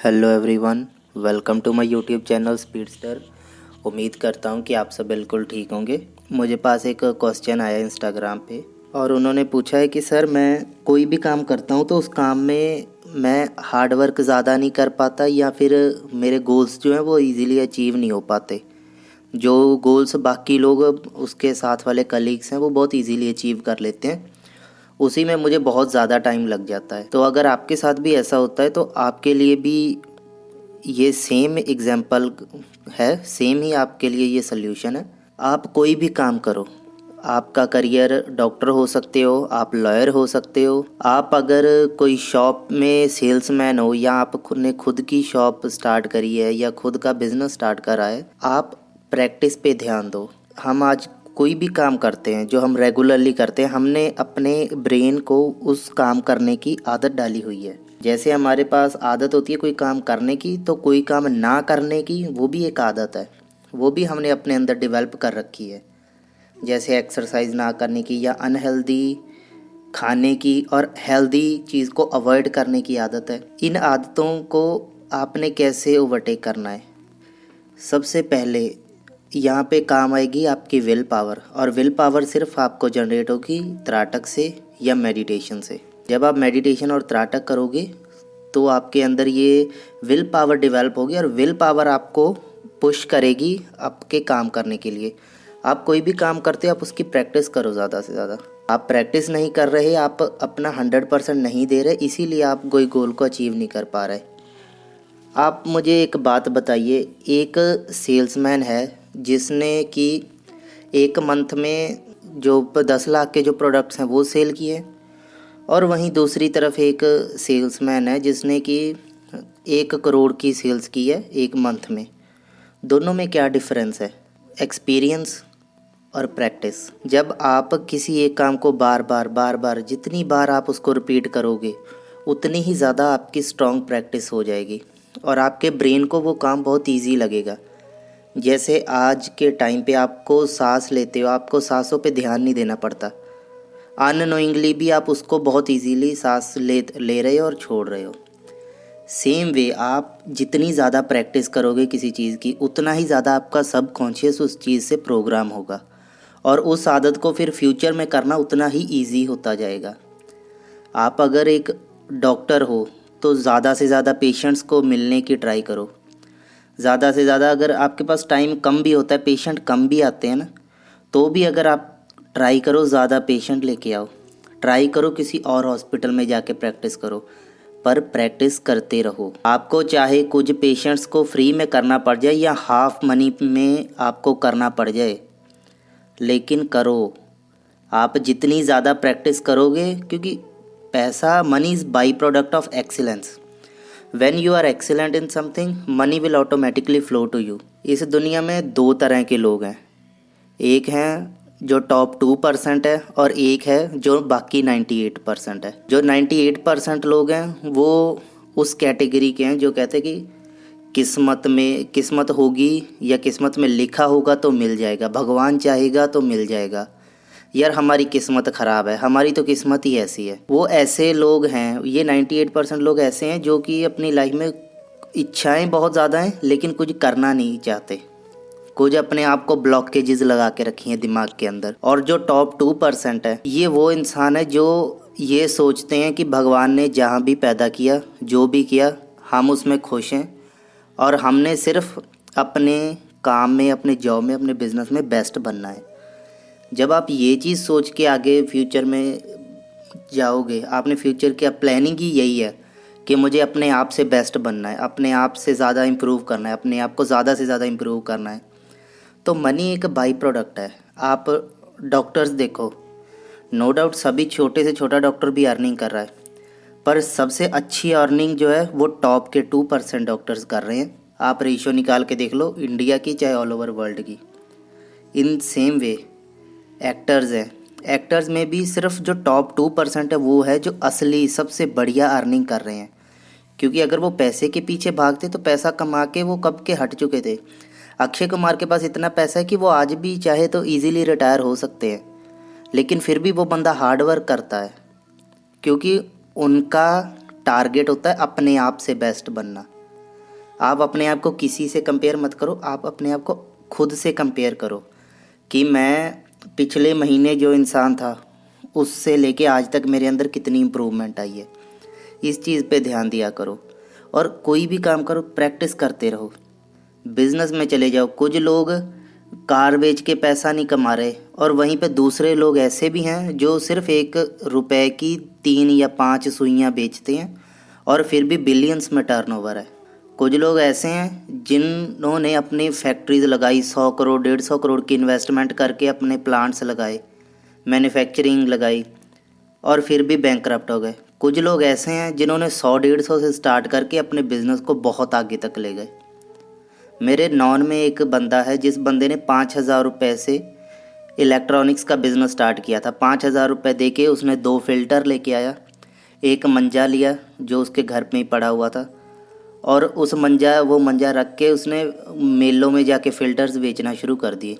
Hello everyone, welcome to my YouTube channel Speedster. उम्मीद करता हूँ कि आप सब बिल्कुल ठीक होंगे। मुझे पास एक क्वेश्चन आया इंस्टाग्राम पे और उन्होंने पूछा है कि सर मैं कोई भी काम करता हूँ तो उस काम में मैं हार्ड वर्क ज़्यादा नहीं कर पाता या फिर मेरे गोल्स जो हैं वो इजीली अचीव नहीं हो पाते। जो गोल्स बाकी लोग उसके साथ वाले कलीग्स हैं वो बहुत इजीली अचीव कर लेते हैं, उसी में मुझे बहुत ज़्यादा टाइम लग जाता है। तो अगर आपके साथ भी ऐसा होता है तो आपके लिए भी ये सेम एग्जाम्पल है, सेम ही आपके लिए ये सल्यूशन है। आप कोई भी काम करो, आपका करियर डॉक्टर हो सकते हो, आप लॉयर हो सकते हो, आप अगर कोई शॉप में सेल्समैन हो या आप खुद ने खुद की शॉप स्टार्ट करी है या खुद का बिजनेस स्टार्ट करा है, आप प्रैक्टिस पे ध्यान दो। हम आज कोई भी काम करते हैं जो हम रेगुलरली करते हैं, हमने अपने ब्रेन को उस काम करने की आदत डाली हुई है। जैसे हमारे पास आदत होती है कोई काम करने की, तो कोई काम ना करने की वो भी एक आदत है, वो भी हमने अपने अंदर डेवलप कर रखी है। जैसे एक्सरसाइज ना करने की या अनहेल्दी खाने की और हेल्दी चीज़ को अवॉइड करने की आदत है। इन आदतों को आपने कैसे ओवरटेक करना है? सबसे पहले यहाँ पे काम आएगी आपकी विल पावर, और विल पावर सिर्फ आपको जनरेट होगी त्राटक से या मेडिटेशन से। जब आप मेडिटेशन और त्राटक करोगे तो आपके अंदर ये विल पावर डेवलप होगी और विल पावर आपको पुश करेगी आपके काम करने के लिए। आप कोई भी काम करते हो आप उसकी प्रैक्टिस करो ज़्यादा से ज़्यादा। आप प्रैक्टिस नहीं कर रहे, आप अपना 100% नहीं दे रहे, इसीलिए आप कोई गोल को अचीव नहीं कर पा रहे। आप मुझे एक बात बताइए, एक सेल्समैन है जिसने कि एक मंथ में जो 10 लाख के जो प्रोडक्ट्स हैं वो सेल किए, और वहीं दूसरी तरफ एक सेल्समैन है जिसने कि 1 करोड़ की सेल्स की है एक मंथ में। दोनों में क्या डिफरेंस है? एक्सपीरियंस और प्रैक्टिस। जब आप किसी एक काम को बार बार जितनी बार आप उसको रिपीट करोगे उतनी ही ज़्यादा आपकी स्ट्रॉन्ग प्रैक्टिस हो जाएगी और आपके ब्रेन को वो काम बहुत इजी लगेगा। जैसे आज के टाइम पे आपको सांस लेते हो, आपको सांसों पे ध्यान नहीं देना पड़ता, अननोइंगली भी आप उसको बहुत इजीली सांस ले रहे हो और छोड़ रहे हो। सेम वे आप जितनी ज़्यादा प्रैक्टिस करोगे किसी चीज़ की, उतना ही ज़्यादा आपका सब कॉन्शियस उस चीज़ से प्रोग्राम होगा और उस आदत को फिर फ्यूचर में करना उतना ही इजी होता जाएगा। आप अगर एक डॉक्टर हो तो ज़्यादा से ज़्यादा पेशेंट्स को मिलने की ट्राई करो। ज़्यादा से ज़्यादा अगर आपके पास टाइम कम भी होता है, पेशेंट कम भी आते हैं ना, तो भी अगर आप ट्राई करो ज़्यादा पेशेंट लेके आओ, ट्राई करो किसी और हॉस्पिटल में जाके प्रैक्टिस करो, पर प्रैक्टिस करते रहो। आपको चाहे कुछ पेशेंट्स को फ्री में करना पड़ जाए या हाफ मनी में आपको करना पड़ जाए, लेकिन करो। आप जितनी ज़्यादा प्रैक्टिस करोगे, क्योंकि पैसा, money is by product of excellence. When you are excellent in something, money will automatically flow to you. इस दुनिया में 2 तरह के लोग हैं, एक हैं जो टॉप 2% है और एक है जो बाकी 98% है। जो 98% लोग हैं वो उस कैटेगरी के हैं जो कहते हैं कि किस्मत होगी या किस्मत में लिखा होगा तो मिल जाएगा, भगवान चाहेगा तो मिल जाएगा, यार हमारी किस्मत ख़राब है, हमारी तो किस्मत ही ऐसी है। वो ऐसे लोग हैं, ये 98% लोग ऐसे हैं जो कि अपनी लाइफ में इच्छाएं बहुत ज़्यादा हैं लेकिन कुछ करना नहीं चाहते, कुछ अपने आप को ब्लॉकेजेस लगा के रखी हैं दिमाग के अंदर। और जो टॉप 2% है, ये वो इंसान है जो ये सोचते हैं कि भगवान ने जहाँ भी पैदा किया, जो भी किया, हम उसमें खुश हैं और हमने सिर्फ अपने काम में, अपने जॉब में, अपने बिजनेस में बेस्ट बनना है। जब आप ये चीज़ सोच के आगे फ्यूचर में जाओगे, आपने फ्यूचर की प्लानिंग ही यही है कि मुझे अपने आप से बेस्ट बनना है, अपने आप से ज़्यादा इम्प्रूव करना है, अपने आप को ज़्यादा से ज़्यादा इम्प्रूव करना है, तो मनी एक बाई प्रोडक्ट है। आप डॉक्टर्स देखो, नो डाउट सभी छोटे से छोटा डॉक्टर भी अर्निंग कर रहा है, पर सबसे अच्छी अर्निंग जो है वो टॉप के 2% डॉक्टर्स कर रहे हैं। आप रेशियो निकाल के देख लो, इंडिया की चाहे ऑल ओवर वर्ल्ड की। इन सेम वे एक्टर्स हैं, एक्टर्स में भी सिर्फ जो टॉप 2% है वो है जो असली सबसे बढ़िया अर्निंग कर रहे हैं, क्योंकि अगर वो पैसे के पीछे भागते तो पैसा कमा के वो कब के हट चुके थे। अक्षय कुमार के पास इतना पैसा है कि वो आज भी चाहे तो इजीली रिटायर हो सकते हैं, लेकिन फिर भी वो बंदा हार्ड वर्क करता है क्योंकि उनका टारगेट होता है अपने आप से बेस्ट बनना। आप अपने आप को किसी से कंपेयर मत करो, आप अपने आप को खुद से कंपेयर करो कि मैं पिछले महीने जो इंसान था उससे लेके आज तक मेरे अंदर कितनी इम्प्रूवमेंट आई है। इस चीज़ पे ध्यान दिया करो और कोई भी काम करो प्रैक्टिस करते रहो। बिजनेस में चले जाओ, कुछ लोग कार बेच के पैसा नहीं कमा रहे और वहीं पे दूसरे लोग ऐसे भी हैं जो सिर्फ 1 रुपए की 3 या 5 सुइयाँ बेचते हैं और फिर भी बिलियंस में टर्नओवर है। कुछ लोग ऐसे हैं जिन्होंने अपनी फैक्ट्रीज लगाई, 100 करोड़ 150 करोड़ की इन्वेस्टमेंट करके अपने प्लांट्स लगाए, मैन्युफैक्चरिंग लगाई और फिर भी बैंकरप्ट हो गए। कुछ लोग ऐसे हैं जिन्होंने 100-150 से स्टार्ट करके अपने बिजनेस को बहुत आगे तक ले गए। मेरे नॉन में एक बंदा है जिस बंदे ने 5,000 रुपये से इलेक्ट्रॉनिक्स का बिज़नेस स्टार्ट किया था। 5,000 रुपये दे के उसने 2 फिल्टर लेके आया, एक मंजा लिया जो उसके घर में ही पड़ा हुआ था और वो मंजा रख के उसने मेलों में जाके फ़िल्टर्स बेचना शुरू कर दिए।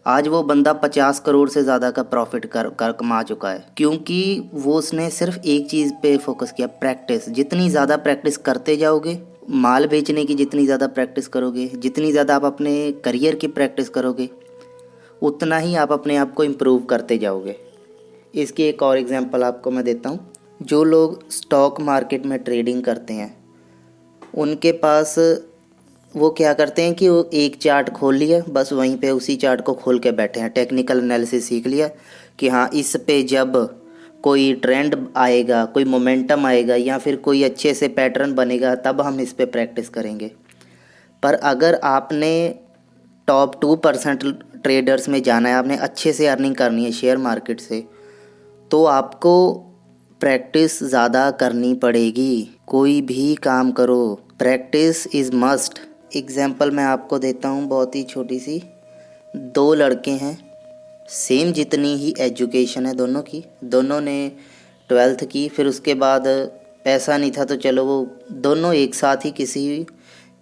आज वो बंदा 50 करोड़ से ज़्यादा का प्रॉफिट कर कमा चुका है, क्योंकि वो उसने सिर्फ एक चीज़ पे फोकस किया, प्रैक्टिस। जितनी ज़्यादा प्रैक्टिस करते जाओगे, माल बेचने की जितनी ज़्यादा प्रैक्टिस करोगे, जितनी ज़्यादा आप अपने करियर की प्रैक्टिस करोगे, उतना ही आप अपने आप को इम्प्रूव करते जाओगे। इसकी एक और एग्जांपल आपको मैं देता हूँ। जो लोग स्टॉक मार्केट में ट्रेडिंग करते हैं उनके पास वो क्या करते हैं कि वो एक चार्ट खोल लिया, बस वहीं पे उसी चार्ट को खोल के बैठे हैं। टेक्निकल एनालिसिस सीख लिया कि हाँ, इस पे जब कोई ट्रेंड आएगा, कोई मोमेंटम आएगा या फिर कोई अच्छे से पैटर्न बनेगा तब हम इस पे प्रैक्टिस करेंगे। पर अगर आपने टॉप 2% ट्रेडर्स में जाना है, आपने अच्छे से अर्निंग करनी है शेयर मार्केट से, तो आपको प्रैक्टिस ज़्यादा करनी पड़ेगी। कोई भी काम करो, प्रैक्टिस इज़ मस्ट। एग्जाम्पल मैं आपको देता हूँ बहुत ही छोटी सी। 2 लड़के हैं, सेम जितनी ही एजुकेशन है दोनों की, दोनों ने 12th की, फिर उसके बाद पैसा नहीं था तो चलो वो दोनों एक साथ ही किसी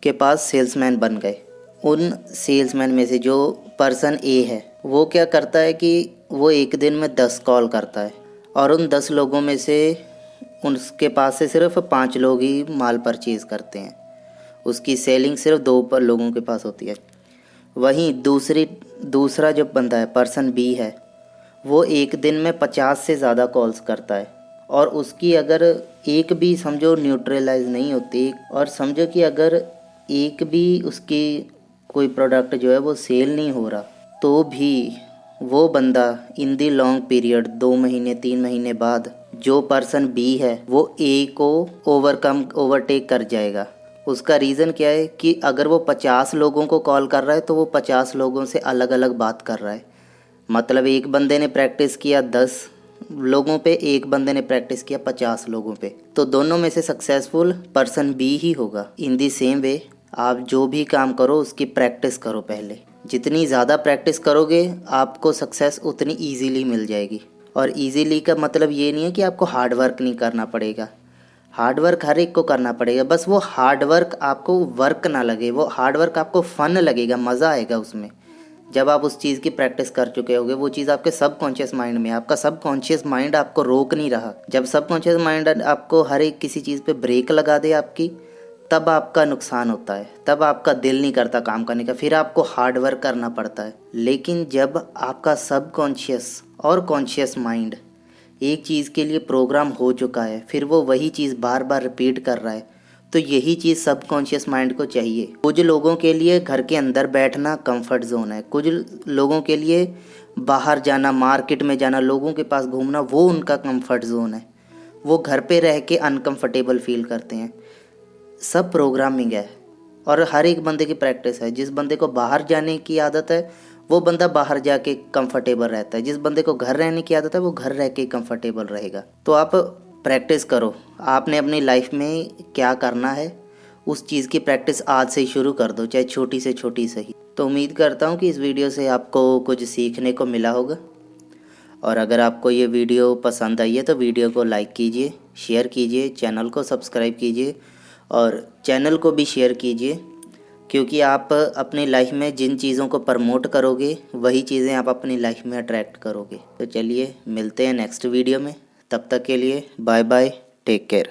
के पास सेल्समैन बन गए। उन सेल्समैन में से जो पर्सन ए है वो क्या करता है कि वो एक दिन में 10 कॉल करता है और उन 10 लोगों में से उसके पास से सिर्फ 5 लोग ही माल परचेज़ करते हैं। उसकी सेलिंग सिर्फ 2 लोगों के पास होती है। वहीं दूसरा जो बंदा है, पर्सन बी है, वो एक दिन में 50 से ज़्यादा कॉल्स करता है और उसकी अगर एक भी समझो न्यूट्रलाइज नहीं होती, और समझो कि अगर एक भी उसकी कोई प्रोडक्ट जो है वो सेल नहीं हो रहा, तो भी वो बंदा इन दी लॉन्ग पीरियड 2 महीने 3 महीने बाद जो पर्सन बी है वो ए को ओवरटेक कर जाएगा। उसका रीज़न क्या है कि अगर वो 50 लोगों को कॉल कर रहा है तो वो 50 लोगों से अलग अलग बात कर रहा है। मतलब एक बंदे ने प्रैक्टिस किया 10 लोगों पे, एक बंदे ने प्रैक्टिस किया 50 लोगों पे, तो दोनों में से सक्सेसफुल पर्सन बी ही होगा। इन दी सेम वे आप जो भी काम करो उसकी प्रैक्टिस करो पहले। जितनी ज़्यादा प्रैक्टिस करोगे आपको सक्सेस उतनी ईजीली मिल जाएगी। और ईजीली का मतलब ये नहीं है कि आपको हार्ड वर्क नहीं करना पड़ेगा। हार्ड वर्क हर एक को करना पड़ेगा, बस वो हार्ड वर्क आपको वर्क ना लगे, वो हार्ड वर्क आपको फ़न लगेगा, मज़ा आएगा उसमें। जब आप उस चीज़ की प्रैक्टिस कर चुके होगे, वो चीज़ आपके सबकॉन्शियस माइंड में, आपका सबकॉन्शियस माइंड आपको रोक नहीं रहा। जब सबकॉन्शियस माइंड आपको हर एक किसी चीज़ पे ब्रेक लगा दे आपकी, तब आपका नुकसान होता है, तब आपका दिल नहीं करता काम करने का, फिर आपको हार्ड वर्क करना पड़ता है। लेकिन जब आपका सबकॉन्शियस और कॉन्शियस माइंड एक चीज़ के लिए प्रोग्राम हो चुका है, फिर वो वही चीज़ बार बार रिपीट कर रहा है, तो यही चीज़ सबकॉन्शियस माइंड को चाहिए। कुछ लोगों के लिए घर के अंदर बैठना कंफर्ट जोन है, कुछ लोगों के लिए बाहर जाना, मार्केट में जाना, लोगों के पास घूमना, वो उनका कंफर्ट जोन है। वो घर पे रह के अनकंफर्टेबल फील करते हैं। सब प्रोग्रामिंग है और हर एक बंदे की प्रैक्टिस है। जिस बंदे को बाहर जाने की आदत है वो बंदा बाहर जाके कंफर्टेबल रहता है, जिस बंदे को घर रहने की आदत है वो घर रह के कंफर्टेबल रहेगा। तो आप प्रैक्टिस करो, आपने अपनी लाइफ में क्या करना है उस चीज़ की प्रैक्टिस आज से ही शुरू कर दो, चाहे छोटी से छोटी सही। तो उम्मीद करता हूँ कि इस वीडियो से आपको कुछ सीखने को मिला होगा, और अगर आपको ये वीडियो पसंद आई है तो वीडियो को लाइक कीजिए, शेयर कीजिए, चैनल को सब्सक्राइब कीजिए और चैनल को भी शेयर कीजिए, क्योंकि आप अपनी लाइफ में जिन चीज़ों को प्रमोट करोगे वही चीज़ें आप अपनी लाइफ में अट्रैक्ट करोगे। तो चलिए मिलते हैं नेक्स्ट वीडियो में, तब तक के लिए बाय बाय, टेक केयर।